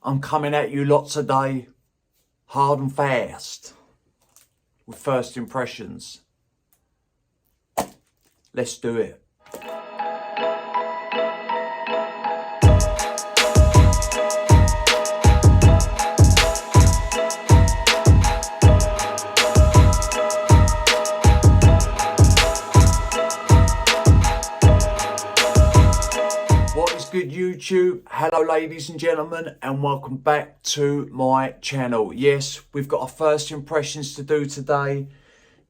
I'm coming at you lot today, hard and fast, with first impressions. Let's do it. Good YouTube, hello ladies and gentlemen, and welcome back to my channel. Yes, we've got our first impressions to do today.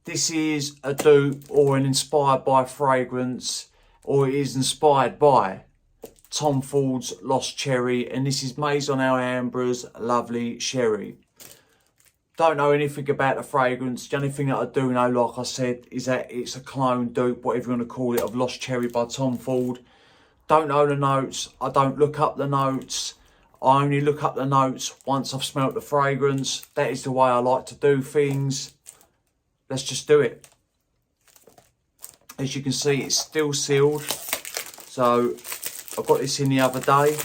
This is a dupe or an inspired by fragrance, or it is inspired by Tomford's Lost Cherry, and this is Maison Alhambra's Lovely Sherry. Don't know anything about the fragrance. The only thing that I do know, like I said, is that it's a clone dupe, whatever you want to call it, of Lost Cherry by Tomford. Don't know the notes. I don't look up the notes. I only look up the notes once I've smelt the fragrance. That is the way I like to do things. Let's just do it. As you can see, it's still sealed. So I got this in the other day.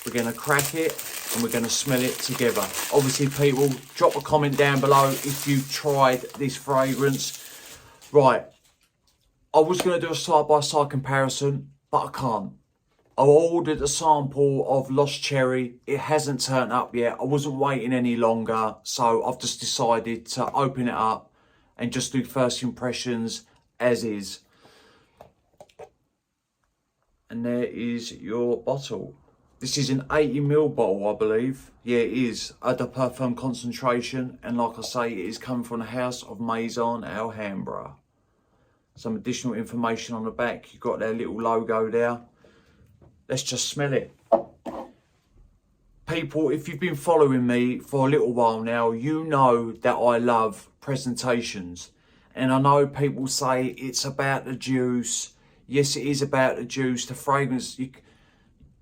We're going to crack it and we're going to smell it together. Obviously, people, drop a comment down below if you've tried this fragrance. Right. I was going to do a side-by-side comparison, but I can't. I ordered a sample of Lost Cherry. It hasn't turned up yet. I wasn't waiting any longer, so I've just decided to open it up and just do first impressions as is. And there is your bottle. This is an 80ml bottle, I believe. Yeah, it is. Eau de Parfum concentration. And like I say, it is coming from the house of Maison Alhambra. Some additional information on the back. You've got their little logo there. Let's just smell it. People, if you've been following me for a little while now, you know that I love presentations. And I know people say it's about the juice. Yes, it is about the juice. The fragrance,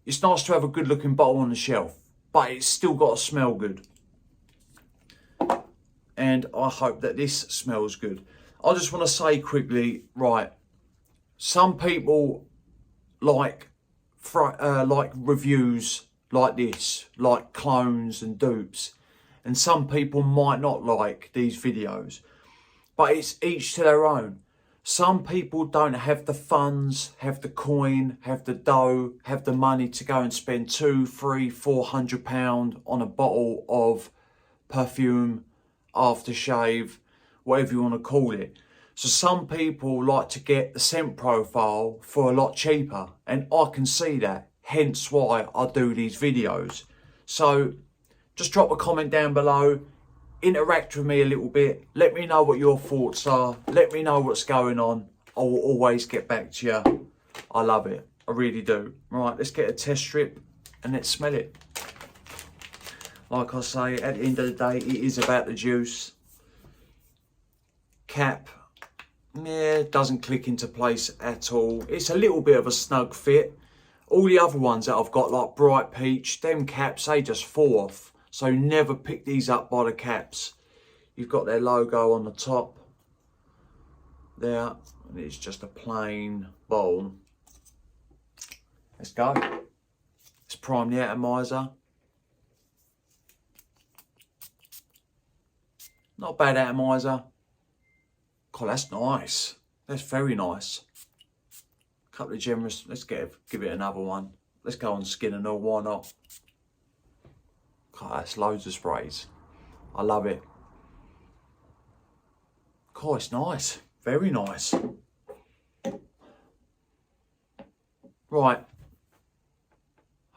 it's nice to have a good looking bottle on the shelf, but it's still got to smell good. And I hope that this smells good. I just want to say quickly, right, some people like reviews like this, like clones and dupes, and some people might not like these videos, but it's each to their own. Some people don't have the funds, have the coin, have the dough, have the money to go and spend £200, £300, £400 on a bottle of perfume, aftershave, whatever you want to call it. So some people like to get the scent profile for a lot cheaper, and I can see that, hence why I do these videos. So just drop a comment down below, interact with me a little bit, let me know what your thoughts are, let me know what's going on. I will always get back to you. I love it, I really do. Right, let's get a test strip and let's smell it. Like I say, at the end of the day, it is about the juice. Cap, yeah, doesn't click into place at all. It's a little bit of a snug fit. All the other ones that I've got, like Bright Peach, them caps, they just fall off. So never pick these up by the caps. You've got their logo on the top there, and it's just a plain bowl. Let's go. Let's prime the atomizer. Not a bad atomizer. God, that's nice. That's very nice. A couple of generous. Let's give it another one. Let's go on skin and all. Why not? God, that's loads of sprays. I love it. God, it's nice. Very nice. Right.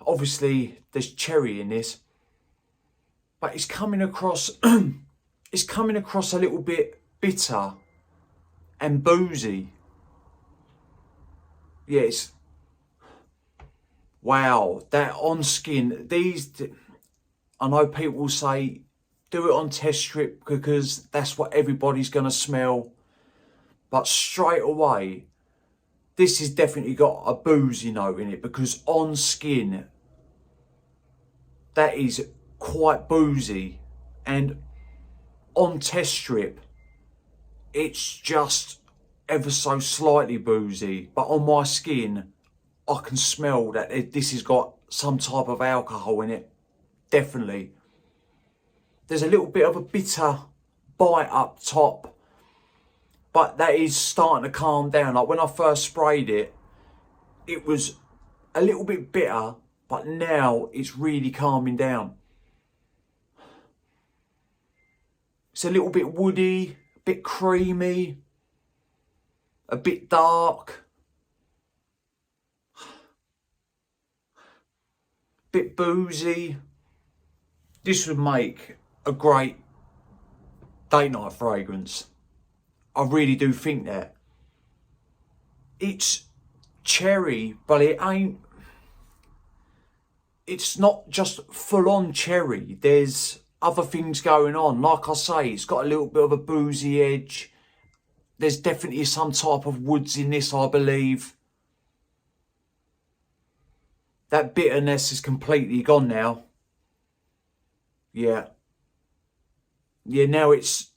Obviously, there's cherry in this, but it's coming across. It's coming across a little bit bitter and boozy. Yes. Wow, that on skin. These, I know people will say, do it on test strip because that's what everybody's going to smell. But straight away, this has definitely got a boozy note in it, because on skin, that is quite boozy. And on test strip, it's just ever so slightly boozy, but on my skin I can smell that this has got some type of alcohol in it. Definitely. There's a little bit of a bitter bite up top, but that is starting to calm down. Like when I first sprayed it, it was a little bit bitter, but now it's really calming down. It's a little bit woody, a bit creamy, a bit dark, a bit boozy. This would make a great date night fragrance. I really do think that. It's cherry, but it's not just full on cherry. There's other things going on. Like I say, it's got a little bit of a boozy edge. There's definitely some type of woods in this, I believe. That bitterness is completely gone now. Yeah. Yeah, now it's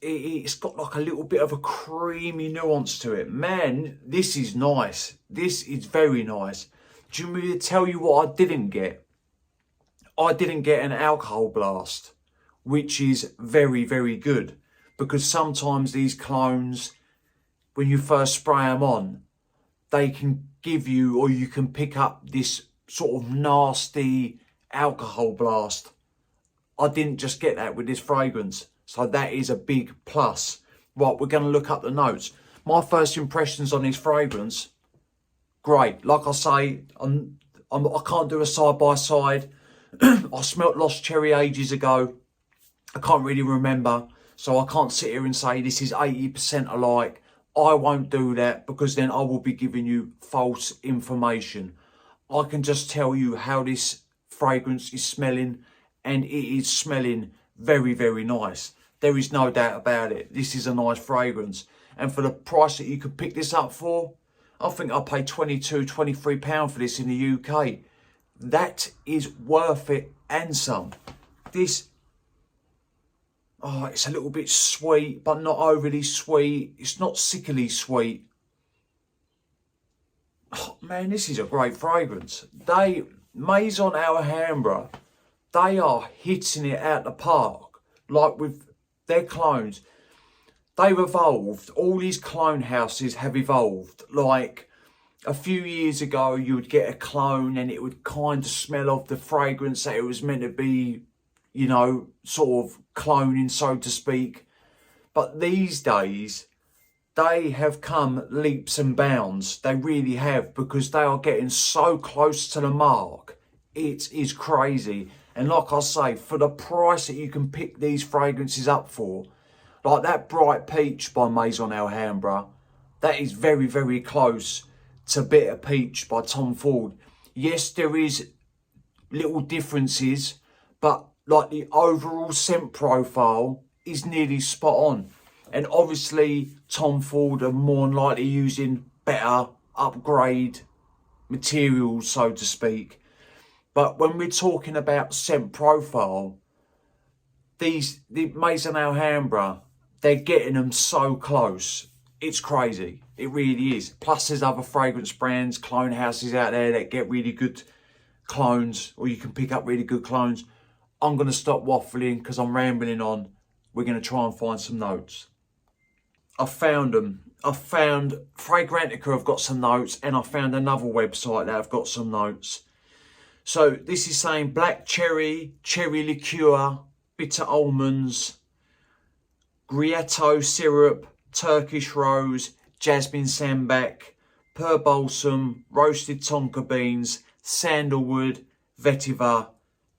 got like a little bit of a creamy nuance to it. Man, this is nice. This is very nice. Do you want me to tell you what I didn't get? I didn't get an alcohol blast, which is very, very good. Because sometimes these clones, when you first spray them on, they can give you, or you can pick up this sort of nasty alcohol blast. I didn't just get that with this fragrance. So that is a big plus. Right, we're going to look up the notes. My first impressions on this fragrance, great. Like I say, I can't do a side-by-side. I smelt Lost Cherry ages ago. I can't really remember. So I can't sit here and say this is 80% alike. I won't do that because then I will be giving you false information. I can just tell you how this fragrance is smelling, and it is smelling very, very nice. There is no doubt about it. This is a nice fragrance. And for the price that you could pick this up for, I think I paid £22, £23 for this in the UK. That is worth it and some. This, oh, it's a little bit sweet, but not overly sweet. It's not sickly sweet. Oh, man, this is a great fragrance. Maison Alhambra, they are hitting it out the park. Like with their clones, they've evolved. All these clone houses have evolved. Like a few years ago, you would get a clone and it would kind of smell of the fragrance that it was meant to be, you know, sort of cloning, so to speak. But these days, they have come leaps and bounds. They really have, because they are getting so close to the mark. It is crazy. And like I say, for the price that you can pick these fragrances up for, like that Bright Peach by Maison Alhambra, that is very, very close to Bitter Peach by Tom Ford. Yes, there is little differences, but like the overall scent profile is nearly spot on. And obviously, Tom Ford are more than likely using better upgrade materials, so to speak. But when we're talking about scent profile, the Maison Alhambra, they're getting them so close. It's crazy. It really is. Plus, there's other fragrance brands, clone houses out there that get really good clones, or you can pick up really good clones. I'm going to stop waffling because I'm rambling on. We're going to try and find some notes. I found them. I found Fragrantica have got some notes, and I found another website that have got some notes. So this is saying black cherry, cherry liqueur, bitter almonds, Grieto syrup, Turkish rose, jasmine sambac, pearl balsam, roasted tonka beans, sandalwood, vetiver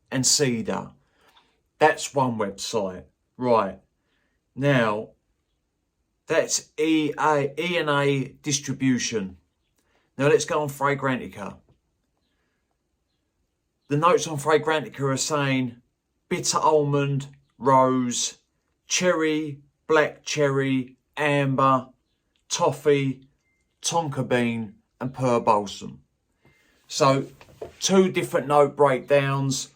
and cedar. That's one website. Right. Now, that's E&A distribution. Now let's go on Fragrantica. The notes on Fragrantica are saying bitter almond, rose, cherry, black cherry, amber, toffee, tonka bean and pearl balsam. So 2 different note breakdowns.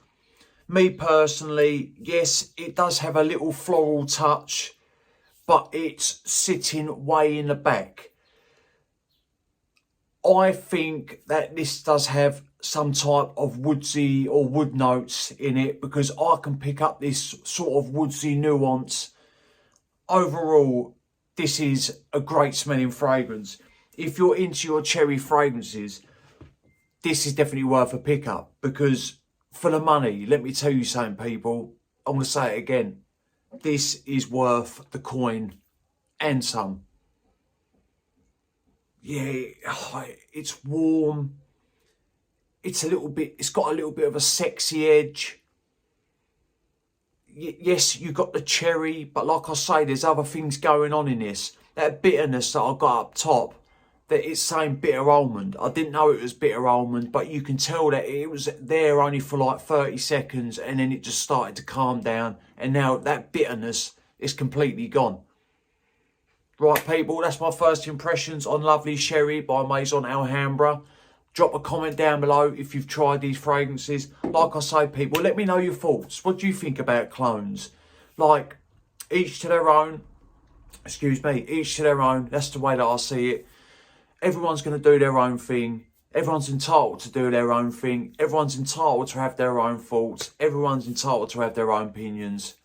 Me personally, yes, it does have a little floral touch, but it's sitting way in the back. I think that this does have some type of woodsy or wood notes in it, because I can pick up this sort of woodsy nuance. Overall, this is a great smelling fragrance. If you're into your cherry fragrances, this is definitely worth a pickup, because for the money, let me tell you something, people, I'm going to say it again, this is worth the coin and some. Yeah, it's warm. It's got a little bit of a sexy edge. Yes, you got the cherry, but like I say, there's other things going on in this. That bitterness that I got up top, that it's saying bitter almond. I didn't know it was bitter almond, but you can tell that it was there only for like 30 seconds and then it just started to calm down. And now that bitterness is completely gone. Right, people, that's my first impressions on Lovely Sherry by Maison Alhambra. Drop a comment down below if you've tried these fragrances. Like I say, people, let me know your thoughts. What do you think about clones? Like, each to their own. Excuse me, each to their own. That's the way that I see it. Everyone's going to do their own thing. Everyone's entitled to do their own thing. Everyone's entitled to have their own thoughts. Everyone's entitled to have their own opinions.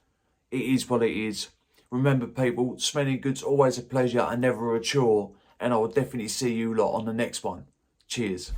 It is what it is. Remember, people, smelling good's always a pleasure and never a chore. And I will definitely see you lot on the next one. Cheers.